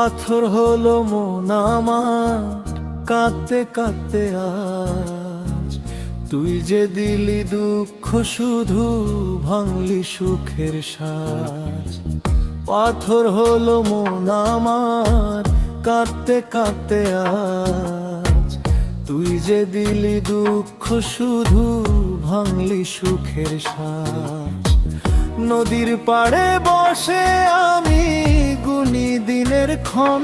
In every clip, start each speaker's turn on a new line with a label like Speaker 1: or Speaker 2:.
Speaker 1: পাথর হলো মন আমার, কাঁদতে কাঁদতে আজ। তুই যে দিলি দুঃখ শুধু, ভাঙলি সুখের সাজ। পাথর হলো মন আমার, কাঁদতে কাঁদতে আজ। তুই যে দিলি দুঃখ শুধু, ভাঙলি সুখের সাজ। নদীর পাড়ে বসে আমি গুনি দিনের ক্ষণ,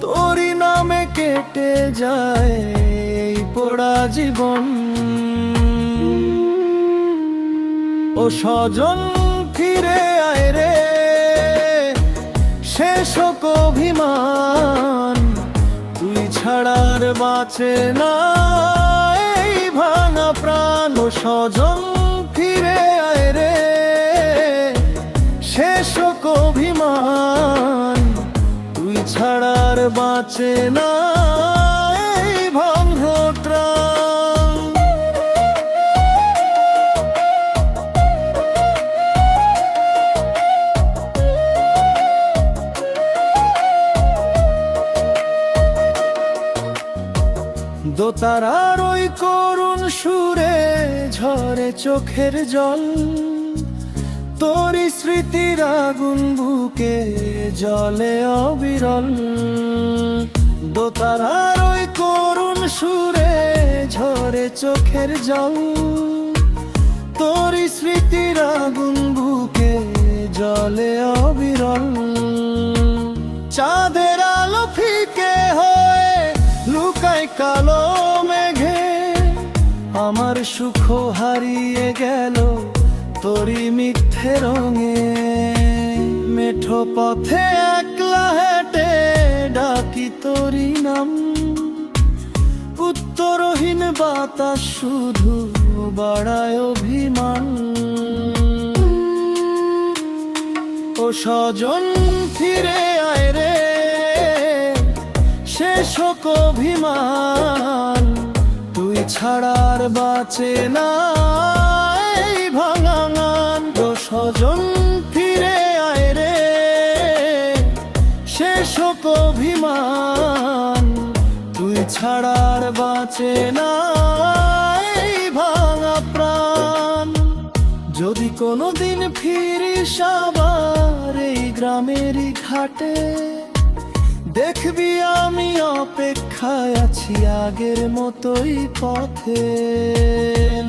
Speaker 1: তোরই নামে কেটে যায় এই পোড়া জীবন। ও সজন ফিরে আয় রে, শেষ হোক অভিমান। তুই ছাড়ার বাঁচে না এই ভাঙা প্রাণ। ও সজন ফিরে আয় রে, শেষ হোক অভিমান। তুই ছাড়ার বাঁচে না এই ভাঙা প্রাণ। দোতারার ওই করুণ সুরে ঝরে চোখের জল। তোরই স্মৃতির আগুন বুকে জলে অবিরল। দোতারার ওই করুণ সুরে ঝরে চোখের জল। তোরই স্মৃতির আগুন বুকে জলে অবিরল। চাঁদের আলো ফিকে হয়ে লুকায় কালো মেঘে, আমার সুখ হারিয়ে গেল তোরই মিথ্যে রঙে। মেঠো পথে একলা হেঁটে ডাকি তোরই নাম, উত্তরহীন বাতাস শুধু বাড়ায় অভিমান। ও সজন ফিরে আয় রে, শেষ হোক অভিমান। তুই ছাড়ার বাঁচে না এই ভাঙা গান। ও সজন ফিরে আয় রে, শেষ হোক অভিমান। তুই ছাড়ার বাঁচে না এই ভাঙা প্রাণ। যদি কোনোদিন ফিরিস আবার এই গ্রামেরই ঘাটে, দেখবি আমি অপেক্ষায় আছি আগের মতোই পথে।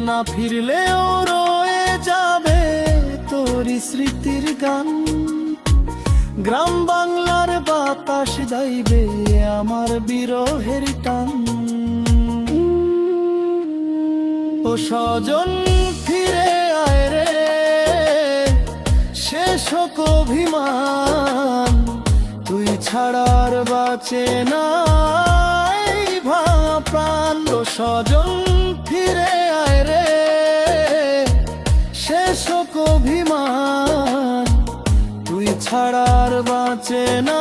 Speaker 1: না ফিরলেও রয়ে যাবে তোরই স্মৃতির গান। গ্রাম বাংলার বাতাস গাইবে আমার বিরহের টান। ও সজন ফিরে আয় রে, শেষ হোক অভিমান। তুই ছাড়ার বাঁচে না এই ভাঙা প্রাণ। ও সজন ফিরে আয় রে, শেষ হোক অভিমান। তুই ছাড়ার বাঁচে না